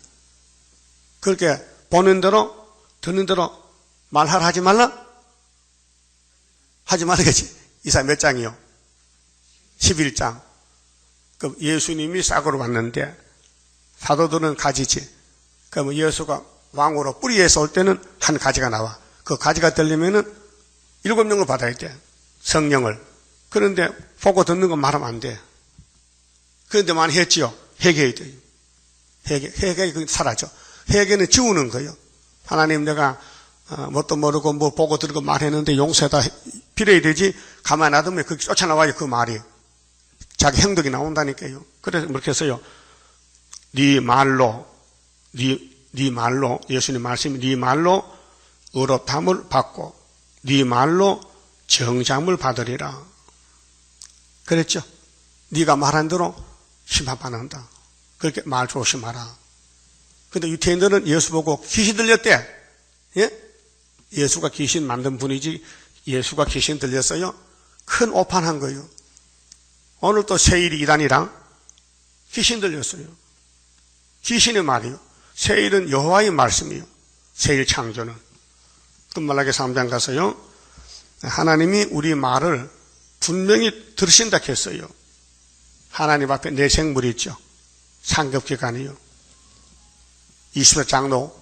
그렇게 보는 대로 듣는 대로 말하라 하지 말라? 하지 말아야지. 이사 몇 장이요? 11장. 그럼 예수님이 싹으로 왔는데 사도들은 가지지. 그럼 예수가 왕으로 뿌리에서 올 때는 한 가지가 나와. 그 가지가 되려면은 7명을 받아야 돼. 성령을. 그런데 보고 듣는 거 말하면 안 돼. 그런데 많이 했지요. 회개해야 돼요. 회개 사라져. 회개는 지우는 거예요. 하나님 내가 뭣도 모르고 뭐 보고 들고 말했는데 용서다 빌어야 되지. 가만히 놔두면 그게 쫓아나와요. 그 말이. 자기 행동이 나온다니까요. 그래서 그렇게 했어요. 네 말로 예수님 말씀이 네 말로 의롭다함을 받고 네 말로 정잠을 받으리라. 그랬죠. 네가 말한 대로 심판받는다. 그렇게 말 조심하라. 근데 유태인들은 예수 보고 귀신 들렸대. 예? 예수가 귀신 만든 분이지 예수가 귀신 들렸어요? 큰 오판한 거예요. 오늘 또 세일이 이단이랑 귀신 들렸어요. 귀신의 말이요. 세일은 여호와의 말씀이요. 세일 창조는. 끝말라기 3장 가서요. 하나님이 우리 말을 분명히 들으신다 했어요. 하나님 앞에 내생물이 있죠. 상급기관이요. 20세 장로.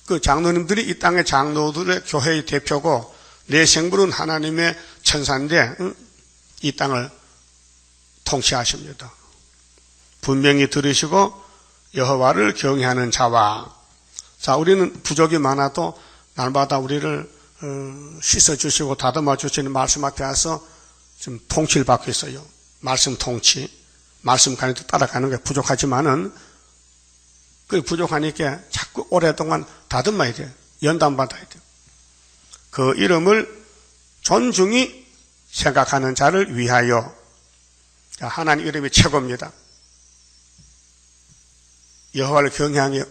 그 장로님들이 이 땅의 장로들의 교회의 대표고 내생물은 하나님의 천사인데 이 땅을 통치하십니다. 분명히 들으시고 여호와를 경외하는 자와, 자, 우리는 부족이 많아도 날마다 우리를 씻어주시고 다듬어 주시는 말씀 앞에 와서 좀 통치를 받고 있어요. 말씀 통치. 말씀 가는 데 따라가는 게 부족하지만은 그 부족하니까 자꾸 오랫동안 다듬어야 돼요. 연단받아야 돼요. 그 이름을 존중히 생각하는 자를 위하여. 하나님 이름이 최고입니다. 여호와를 경외하며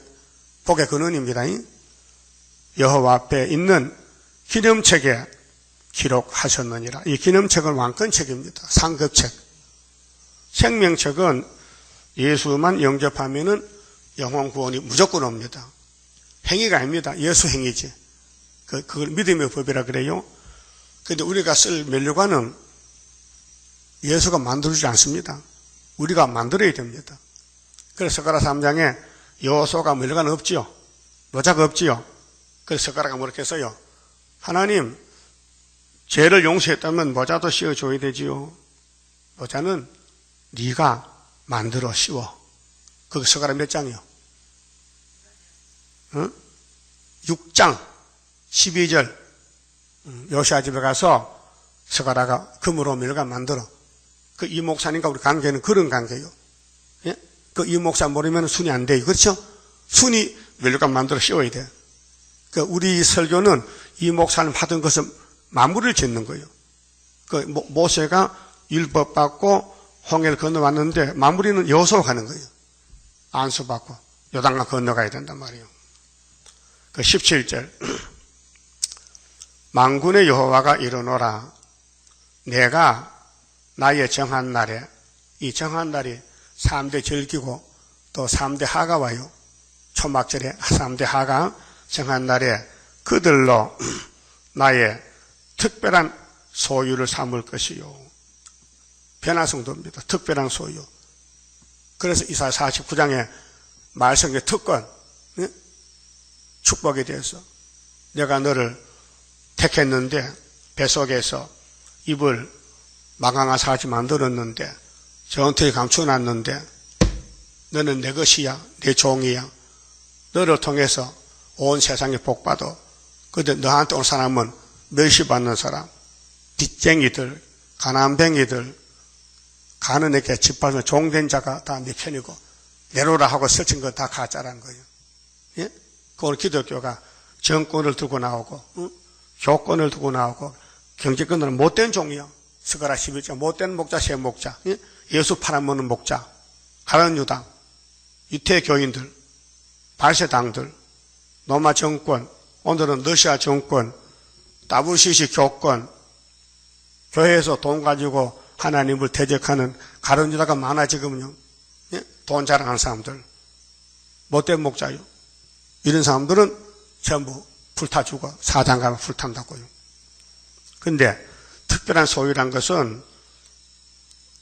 복의 근원입니다. 여호와 앞에 있는 기념책에 기록하셨느니라. 이 기념책은 왕권책입니다. 상급책. 생명책은 예수만 영접하면은 영혼 구원이 무조건 옵니다. 행위가 아닙니다. 예수 행위지. 그걸 믿음의 법이라 그래요. 그런데 우리가 쓸 면류관은 예수가 만들지 않습니다. 우리가 만들어야 됩니다. 그래서 스가랴 3장에 여호수아가 면류관 없지요. 모자가 없지요. 그래서 스가랴가 뭐렇게 써요? 하나님, 죄를 용서했다면 모자도 씌워줘야 되지요. 모자는 네가 만들어 씌워. 거기 서가라 몇 장이요? 6장 12절. 요시아 집에 가서 서가라가 금으로 밀가 만들어. 그 이 목사님과 우리 관계는 그런 관계예요. 예? 그 이 목사 모르면 순이 안 돼요. 그렇죠? 순이 밀가 만들어 씌워야 돼요. 그 우리 설교는 이 목사님 하던 것을 마무리를 짓는 거예요. 그 모세가 율법 받고 홍해를 건너왔는데 마무리는 여호수아가 가는 거예요. 안수 받고 요단강 건너가야 된단 말이에요. 그 17절. 만군의 여호와가 이르노라. 내가 나의 정한 날에, 이 정한 날이 3대 절기고 또 3대 하가 와요. 초막절에 3대 하가 정한 날에 그들로 나의 특별한 소유를 삼을 것이요. 변화성도입니다. 특별한 소유. 그래서 이사야 49장에 말씀의 특권, 축복에 대해서 내가 너를 택했는데 뱃속에서 입을 망강아 사지 만들었는데 전투에 감춰놨는데 너는 내 것이야, 내 종이야. 너를 통해서 온 세상에 복받아. 그런데 너한테 온 사람은 멸시받는 사람, 빚쟁이들, 가난뱅이들, 가난에게 짓밟는 종된 자가 다 네 편이고 내로라 하고 설친 거 다 가짜라는 거예요. 예? 그걸 기독교가 정권을 두고 나오고 교권을 두고 나오고 경제권은 못된 종이요. 스가랴 11장 못된 목자, 새 목자, 예? 예수 팔아먹는 목자, 가련 유당, 유태교인들, 발세당들, 로마 정권, 오늘은 러시아 정권, WCC 교권, 교회에서 돈 가지고 하나님을 대적하는 가련 유다가 많아 지금요. 예? 돈 자랑하는 사람들, 못된 목자요. 이런 사람들은 전부 불타 죽어. 사장 가면 불탄다고요. 근데 특별한 소유란 것은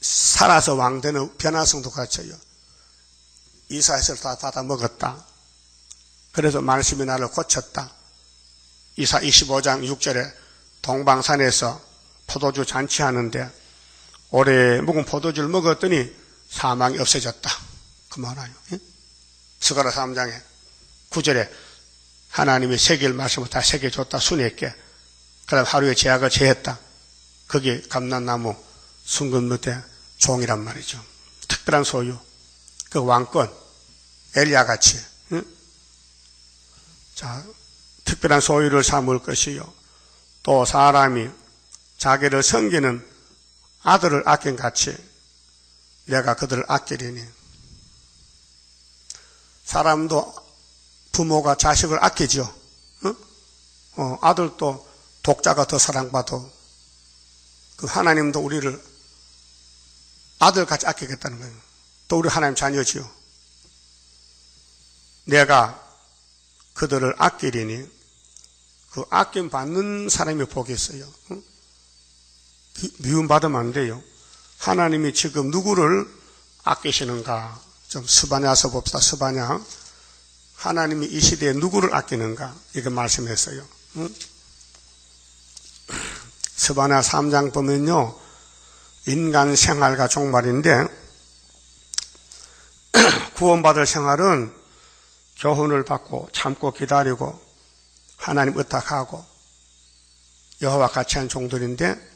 살아서 왕되는 변화성도 갖춰요. 이사에서 다 받아 먹었다. 그래서 말씀이 나를 고쳤다. 이사 25장 6절에 동방산에서 포도주 잔치하는데 오래 묵은 포도주를 먹었더니 사망이 없어졌다. 그 말아요. 예? 스가랴 3장에 9절에 하나님이 새길 말씀을 다 새겨줬다. 순했게. 그다음 하루에 제약을 제했다. 그게 감람나무 순금 밑에 종이란 말이죠. 특별한 소유. 그 왕권. 엘리야같이. 응? 자, 특별한 소유를 삼을 것이요. 또 사람이 자기를 섬기는 아들을 아낀 같이 내가 그들을 아끼리니. 사람도 부모가 자식을 아끼죠. 응? 아들도 독자가 더 사랑받아. 그 하나님도 우리를 아들같이 아끼겠다는 거예요. 또 우리 하나님 자녀지요. 내가 그들을 아끼리니 그 아낌 받는 사람이 복이 있어요. 응? 미움받으면 안 돼요. 하나님이 지금 누구를 아끼시는가? 좀 스바냐서 봅시다. 스바냐. 하나님이 이 시대에 누구를 아끼는가? 이거 말씀했어요. 응? 스바냐 3장 보면요. 인간 생활과 종말인데 구원받을 생활은 교훈을 받고 참고 기다리고 하나님 의탁하고 여호와 같이 한 종들인데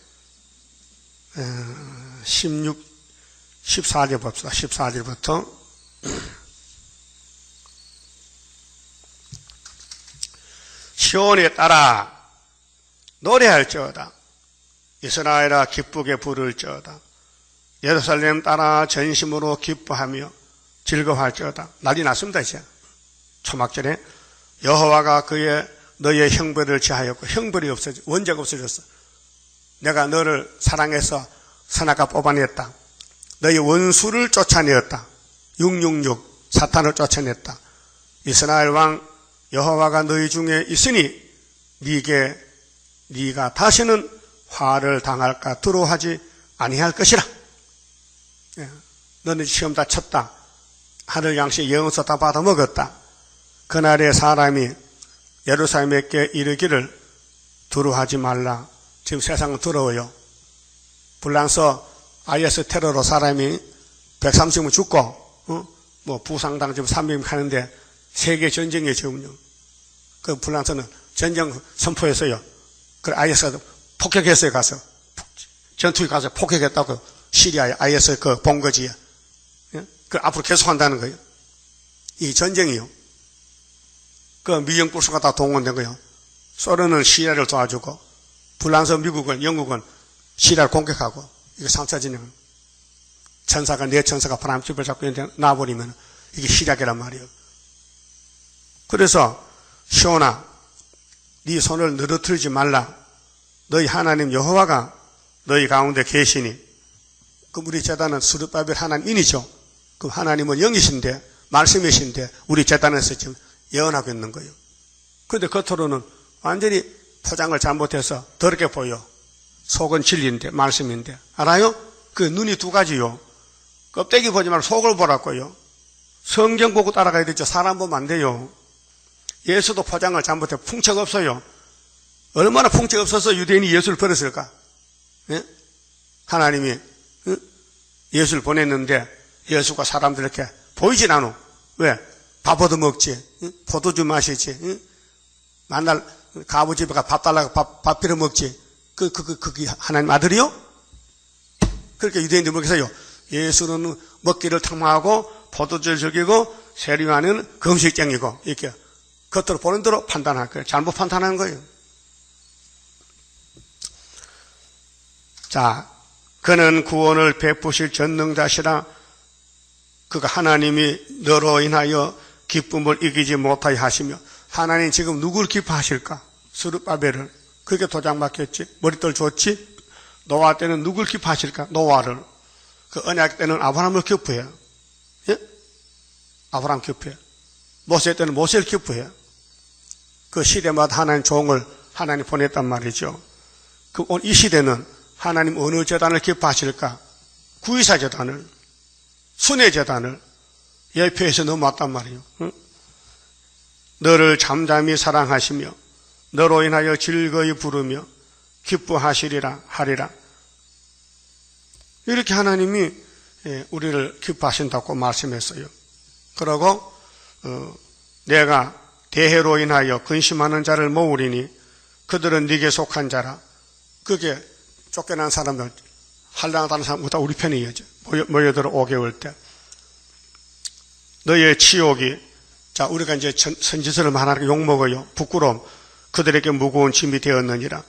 14절 봅시다. 14절부터 시온에 따라 노래할지어다. 이스라엘아 기쁘게 부를지어다. 예루살렘 따라 전심으로 기뻐하며 즐거워할지어다. 난리 났습니다. 이제 초막절에 여호와가 너의 형벌을 제하였고 형벌이 없어져 원죄가 없어졌어. 내가 너를 사랑해서 선악과 뽑아냈다. 너의 원수를 쫓아내었다. 666 사탄을 쫓아냈다. 이스라엘 왕 여호와가 너희 중에 있으니 네가 다시는 화를 당할까 두려워하지 아니할 것이라. 너는 시험 다 쳤다. 하늘 양식 영서 다 받아 먹었다. 그날에 사람이 예루살렘에게 이르기를 두려워하지 말라. 지금 세상은 더러워요. 불란서 IS 테러로 사람이 130명 죽고, 뭐 부상당 지금 300명 가는데 세계 전쟁이에요, 지금요. 그 불란서는 전쟁 선포했어요. 그 IS가 폭격했어요, 가서. 전투에 가서 폭격했다고 시리아에 IS 그 본거지에. 그 앞으로 계속 한다는 거예요. 이 전쟁이요. 그 미영 불수가 다 동원된 거예요. 소련은 시리아를 도와주고, 불란서 미국은, 영국은 시리아를 공격하고, 이게 3차 진영. 천사가, 내 천사가 바람집을 잡고 놔버리면 이게 시작이란 말이에요. 그래서, 시온아, 네 손을 늘어뜨리지 말라. 너희 하나님 여호와가 너희 가운데 계시니, 그 우리 제단은 스룹바벨 하나님이죠. 그 하나님은 영이신데, 말씀이신데, 우리 제단에서 지금 예언하고 있는 거예요. 그런데 겉으로는 완전히 포장을 잘못해서 더럽게 보여. 속은 진리인데, 말씀인데. 알아요? 그 눈이 두 가지요. 껍데기 보지 말고 속을 보라고요. 성경 보고 따라가야 되죠. 사람 보면 안 돼요. 예수도 포장을 잘못해 풍채가 없어요. 얼마나 풍채가 없어서 유대인이 예수를 버렸을까? 예? 하나님이 예수를 보냈는데 예수가 사람들에게 보이진 않아. 왜? 밥 얻어먹지, 포도주 마시지, 만날 가부 집에 가 밥 달라고 밥 빌어 먹지. 그게 하나님 아들이요? 그렇게 유대인들이 먹겠어요. 예수는 먹기를 탐하고 포도주를 즐기고 세리와는 금식쟁이고 이렇게 겉으로 보는 대로 판단할 거예요. 잘못 판단하는 거예요. 자, 그는 구원을 베푸실 전능자시라. 그가 하나님이 너로 인하여 기쁨을 이기지 못하게 하시며, 하나님 지금 누구를 기뻐하실까? 스룹바벨을. 그게 도장 막혔지. 머리털 줬지. 노아 때는 누구를 기뻐하실까? 노아를. 그 언약 때는 아브라함을 기뻐해요. 예? 아브라함 기뻐해요. 모세 때는 모세를 기뻐해요. 그 시대마다 하나님 종을 하나님 보냈단 말이죠. 그 이 시대는 하나님 어느 제단을 기뻐하실까? 구의사 제단을, 순회 제단을 예표해서 넘어왔단 말이에요. 응? 너를 잠잠히 사랑하시며 너로 인하여 즐거이 부르며 기뻐하시리라 하리라. 이렇게 하나님이 우리를 기뻐하신다고 말씀했어요. 그러고 내가 대해로 인하여 근심하는 자를 모으리니 그들은 네게 속한 자라. 그게 쫓겨난 사람들, 한량하다는 사람보다 우리 편이에요. 모여들어 5개월 때. 너의 치욕이, 자, 우리가 이제 선지서를 하나님께 욕먹어요. 부끄러움. 그들에게 무거운 짐이 되었느니라.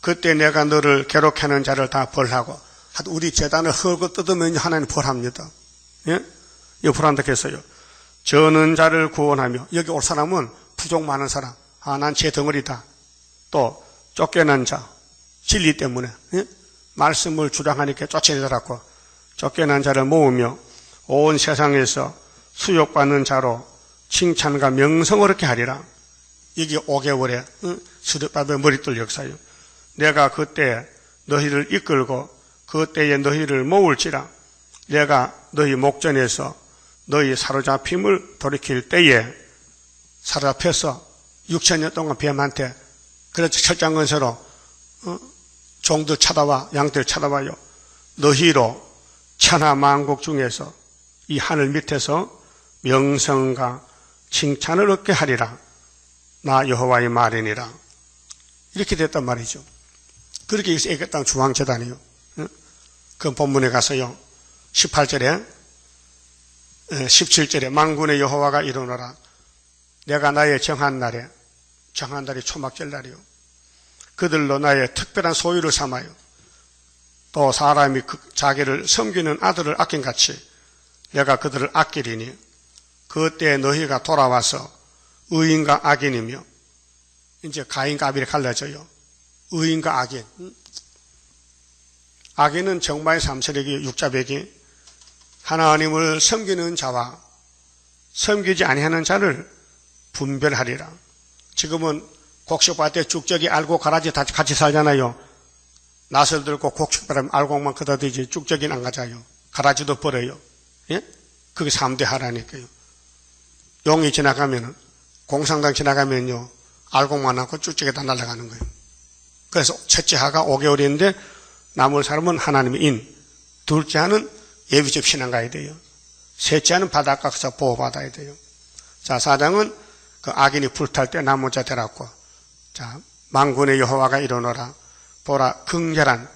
그때 내가 너를 괴롭게하는 자를 다 벌하고, 우리 재단을 헐고 뜯으면 하나님 벌합니다. 예? 이거 벌한다 했어요. 저는 자를 구원하며, 여기 올 사람은 부족 많은 사람. 아, 난 제 덩어리다. 또, 쫓겨난 자. 진리 때문에. 예? 말씀을 주장하니까 쫓아내더라고. 쫓겨난 자를 모으며 온 세상에서 수욕받는 자로 칭찬과 명성을 얻게 하리라. 이게 5개월의 스룹바벨 머릿돌 역사예요. 내가 그때 너희를 이끌고 그때에 너희를 모을지라. 내가 너희 목전에서 너희 사로잡힘을 돌이킬 때에 사로잡혀서 6,000년 동안 뱀한테 그래서 철장건서로 종들 찾아와, 양들 찾아와요. 너희로 천하 만국 중에서 이 하늘 밑에서 명성과 칭찬을 얻게 하리라. 나 여호와의 말이니라. 이렇게 됐단 말이죠. 그렇게 해서 애굽 땅 중앙재단이요. 그 본문에 가서요. 18절에 17절에 만군의 여호와가 이르노라. 내가 나의 정한 날이 초막절 날이요. 그들로 나의 특별한 소유를 삼아요. 또 사람이 자기를 섬기는 아들을 아낀같이 내가 그들을 아끼리니 그때 너희가 돌아와서 의인과 악인이며, 이제 가인과 아벨이 갈라져요. 의인과 악인. 악인은 정마의 3세력이 육자백이 하나님을 섬기는 자와 섬기지 아니하는 자를 분별하리라. 지금은 곡식밭에 쭉저기 알고 가라지 다 같이 살잖아요. 낫을 들고 곡식밭에 알곡만 그다 대지 쭉저기는 안 가자요. 가라지도 버려요. 예? 그게 3대 하라니까요. 용이 지나가면은, 공상당 지나가면요, 알곡만 하고 쭉저기 다 날아가는 거예요. 그래서 첫째 하가 5개월인데 남을 사람은 하나님의 인, 둘째 하는 예비접 신앙 가야 돼요. 셋째 하는 바닷가에서 보호받아야 돼요. 자, 4장은 그 악인이 불탈 때 나무자 되라고. 자, 만군의 여호와가 일어나라. 보라, 극렬한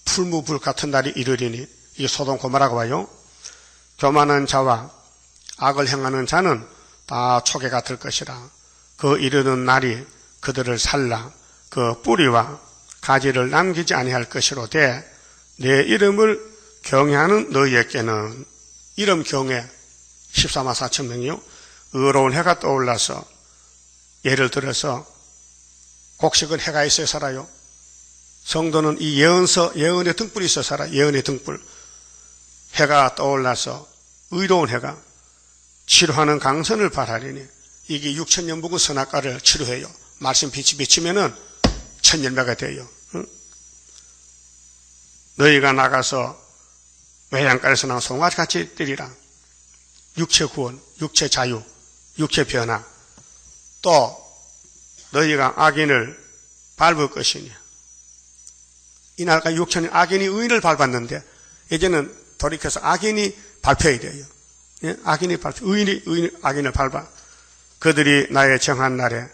풀무불 같은 날이 이르리니, 이게 소돔 고모라고 봐요. 교만한 자와 악을 행하는 자는 다 초계가 될 것이라. 그 이르는 날이 그들을 살라. 그 뿌리와 가지를 남기지 아니할 것이로되 내 이름을 경외하는 너희에게는, 이름 경외 14만 4천 명이요, 의로운 해가 떠올라서, 예를 들어서 곡식은 해가 있어야 살아요. 성도는 이 예언의 등불이 있어 살아. 예언의 등불. 해가 떠올라서 의로운 해가 치료하는 강선을 발하리니, 이게 6,000년 묵은 선악과를 치료해요. 말씀 빛이 비치면은 천열매가 돼요. 응? 너희가 나가서 외양간에서 나온 송아지같이 뛰리라. 육체 구원, 육체 자유, 육체 변화. 또 너희가 악인을 밟을 것이니, 이날까지 6,000년 악인이 의인을 밟았는데 이제는 돌이켜서 악인이 밟혀야 돼요. 예? 악인이 의인이 악인을 밟아. 그들이 나의 정한 날에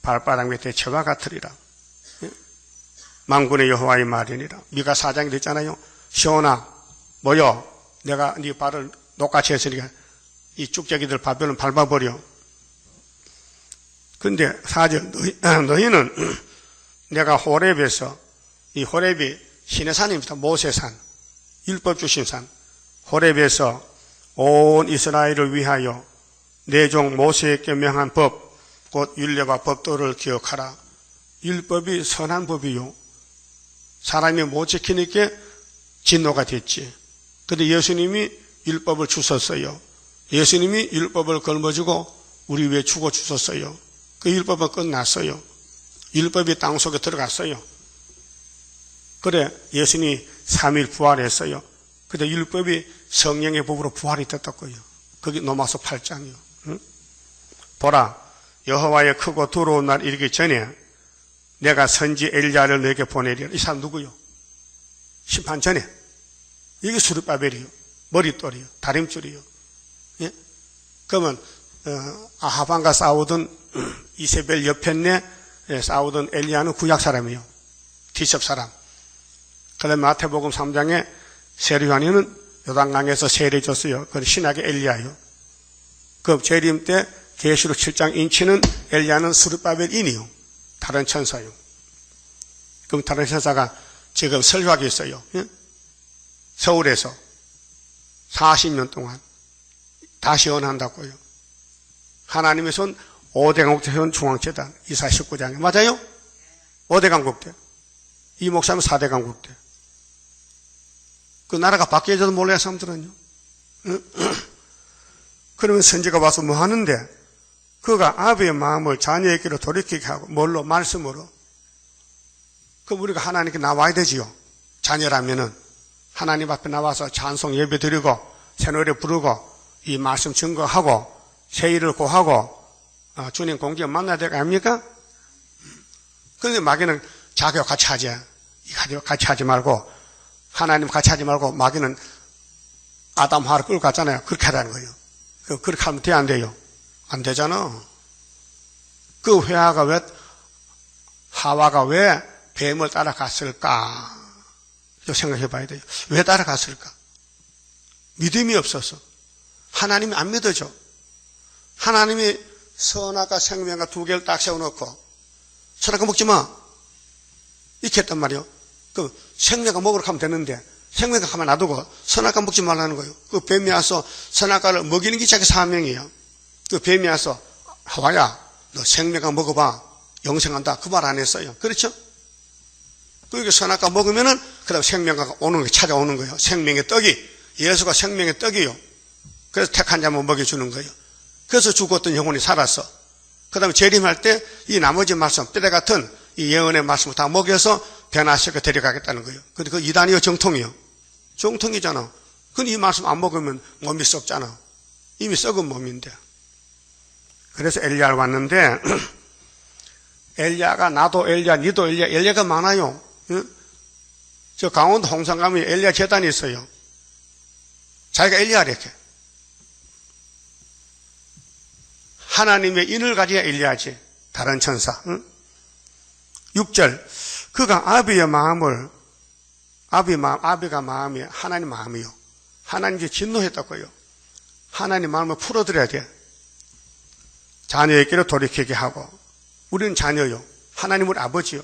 발바닥 밑에 저와 같으리라. 예? 만군의 여호와의 말이니라. 미가 4장이 됐잖아요. 시온아 모여, 내가 네 발을 녹같이 했으니까 이 쭉저기들 발별은 밟아버려. 근데 4절, 너희는 내가 호렙에서, 이 호렙이 신의 산입니다. 모세산, 율법 주신 산. 호렙에서 온 이스라엘을 위하여 내 종 모세에게 명한 법, 곧 율례와 법도를 기억하라. 율법이 선한 법이요, 사람이 못 지키니까 진노가 됐지. 근데 예수님이 율법을 주셨어요. 예수님이 율법을 걸머지고 우리 위해 죽어 주셨어요. 그 율법은 끝났어요. 율법이 땅속에 들어갔어요. 그래, 예수님이 3일 부활했어요. 근데 율법이 성령의 법으로 부활이 됐다고요. 거기 로마서 8장이요. 응? 보라, 여호와의 크고 두려운 날 이르기 전에 내가 선지 엘리야를 너에게 보내리라. 이 사람 누구요? 심판 전에. 이게 수르바벨이요, 머릿돌이요, 다림줄이요. 예? 그러면 아하방과 싸우던 이세벨 여편네 싸우던 엘리야는 구약 사람이요, 디섭 사람. 그 다음에 마태복음 3장에 세례요한이는 요단강에서 세례줬어요. 그건 신학의 엘리야요. 그 재림 때 계시록 7장 인치는 엘리야는 수르바벨인이요, 다른 천사요. 그럼 다른 천사가 지금 설교하고 있어요. 예? 서울에서 40년 동안 다시 연한다고요. 하나님의 손 5대 강국대원 중앙재단 이사 19장에 맞아요? 5대 강국대. 이 목사는 4대 강국대. 그 나라가 바뀌어져도 몰라요, 사람들은요. 그러면 선지가 와서 뭐 하는데, 그가 아버지의 마음을 자녀에게로 돌이키게 하고, 뭘로? 말씀으로. 그럼 우리가 하나님께 나와야 되지요. 자녀라면은 하나님 앞에 나와서 찬송 예배 드리고 새 노래 부르고 이 말씀 증거하고 새 일을 고하고 주님 공중에 만나야 될 거 아닙니까? 그런데 마귀는 자기와 같이 하지. 같이 하지 말고, 하나님 같이 하지 말고 마귀는 아담 하와를 끌고 갔잖아요. 그렇게 하라는 거예요. 그렇게 하면 돼, 안 돼요? 안 되잖아. 그 하와가 왜 뱀을 따라갔을까? 생각해 봐야 돼요. 왜 따라갔을까? 믿음이 없어서. 하나님이 안 믿어져. 하나님이 선악과 생명과 두 개를 딱 세워놓고 선악과 먹지 마 이렇게 했단 말이에요. 그 생명과 먹으러 가면 되는데 생명과 가만 놔두고 선악과 먹지 말라는 거예요. 그 뱀이 와서 선악과를 먹이는 게 자기 사명이에요. 그 뱀이 와서 하와야 너 생명과 먹어봐 영생한다, 그 말 안 했어요. 그렇죠? 그러니까 선악과 먹으면은 그 다음 생명과 오는 거 찾아오는 거예요. 생명의 떡이, 예수가 생명의 떡이요. 그래서 택한 자만 먹여주는 거예요. 그래서 죽었던 영혼이 살았어. 그 다음에 재림할 때 이 나머지 말씀, 뼈대 같은 이 예언의 말씀을 다 먹여서 변화시켜 데려가겠다는 거예요. 근데 그 이단이요, 정통이요. 정통이잖아. 근데 이 말씀 안 먹으면 몸이 썩잖아. 이미 썩은 몸인데. 그래서 엘리야를 왔는데 엘리야가 나도 엘리야, 니도 엘리야, 엘리야가 많아요. 저 강원도 홍성 가면 엘리야 재단이 있어요. 자기가 엘리야랬게. 하나님의 인을 가져야 엘리야지. 다른 천사. 6절. 그가 아비의 마음을, 아비가 마음이 하나님 마음이요. 하나님께 진노했다고요. 하나님 마음을 풀어드려야 돼. 자녀에게로 돌이키게 하고. 우리는 자녀요. 하나님은 아버지요.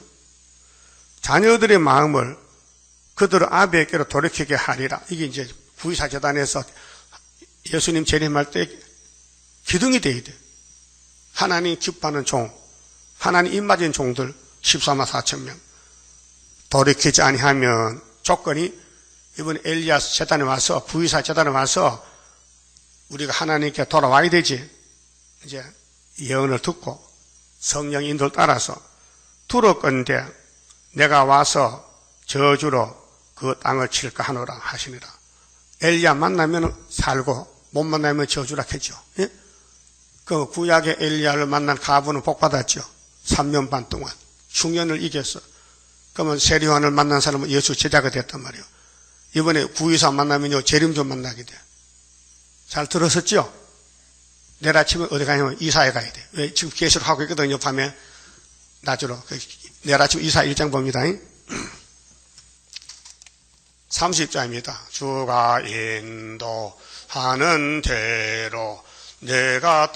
자녀들의 마음을 그들의 아비에게로 돌이키게 하리라. 이게 이제 구의사재단에서 예수님 재림할 때 기둥이 되어야 돼. 하나님 기뻐하는 종, 하나님 입맞은 종들 14만 4천 명. 돌이키지 아니하면 조건이 이번 엘리야 재단에 와서 구의사 재단에 와서 우리가 하나님께 돌아와야 되지. 이제 예언을 듣고 성령 인도를 따라서 두렵건대 내가 와서 저주로 그 땅을 칠까 하노라 하시니라. 엘리야 만나면 살고 못 만나면 저주라 했죠. 예? 그 구약의 엘리야를 만난 가부는 복받았죠. 3년 반 동안 흉년을 이겼어. 그러면 세리요한을 만난 사람은 예수 제자가 됐단 말이에요. 이번에 구의사 만나면요 재림 좀 만나게 돼. 잘 들었었죠? 내일 아침에 어디 가냐면 이사에 가야 돼. 왜? 지금 계시를 하고 있거든요. 밤에 낮으로. 내일 아침 이사 1장 봅니다. 30절입니다. 주가 인도하는 대로 내가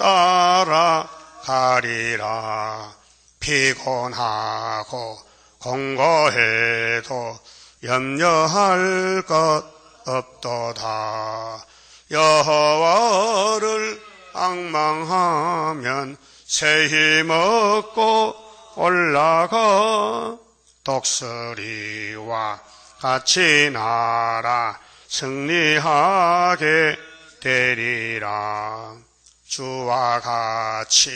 따라가리라. 피곤하고 공고해도 염려할 것 없도다. 여호와를 앙망하면 새 힘 얻고 올라가. 독수리와 같이 날아 승리하게 되리라. 주와 같이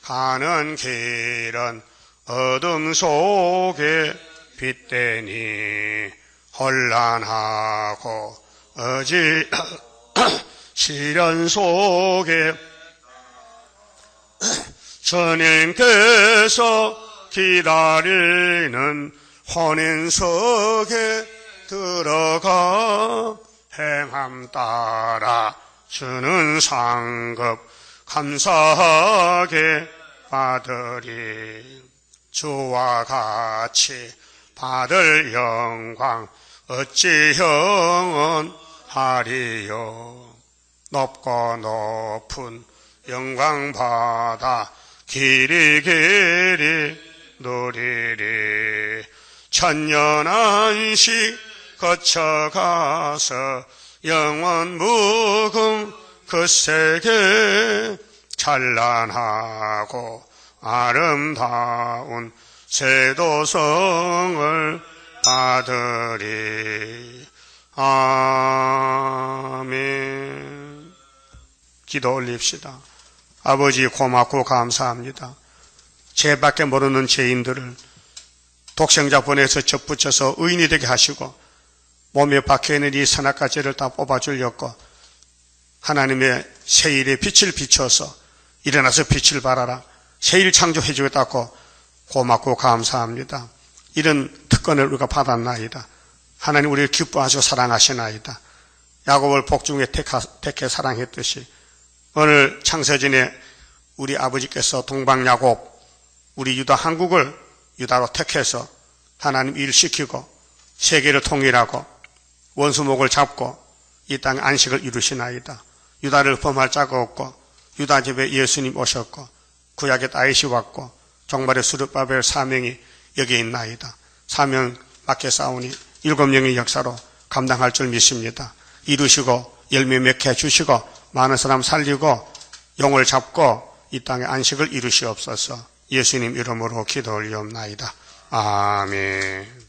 가는 길은 어둠 속에 빛되니 혼란하고 어지 시련 속에 주님께서 기다리는 혼인석에 들어가 행함 따라 주는 상급 감사하게 받으리. 주와 같이 받을 영광 어찌 영원하리요. 높고 높은 영광 받아 길이 누리리. 천년 안식 거쳐가서 영원 무궁 그 세계 찬란하고 아름다운 세도성을 받으리. 아멘. 기도 올립시다. 아버지 고맙고 감사합니다. 죄밖에 모르는 죄인들을 독생자 보내서 접붙여서 의인이 되게 하시고 몸에 박혀있는 이 선악과죄를 다 뽑아주려고 하나님의 새일의 빛을 비춰서 일어나서 빛을 발하라. 새일 창조해 주겠다고 고맙고 감사합니다. 이런 특권을 우리가 받았나이다. 하나님 우리를 기뻐하시고 사랑하시나이다. 야곱을 복중에 택해 사랑했듯이 오늘 창세전에 우리 아버지께서 동방야곱 우리 유다 한국을 유다로 택해서 하나님 일 시키고 세계를 통일하고 원수목을 잡고 이 땅에 안식을 이루시나이다. 유다를 범할 자가 없고 유다 집에 예수님 오셨고 구약의 다윗이 왔고 종말의 스룹바벨 사명이 여기에 있나이다. 사명 맞게 싸우니 7명의 역사로 감당할 줄 믿습니다. 이루시고 열매 맺게 해주시고 많은 사람 살리고 영을 잡고 이 땅에 안식을 이루시옵소서. 예수님 이름으로 기도 올리옵나이다. 아멘.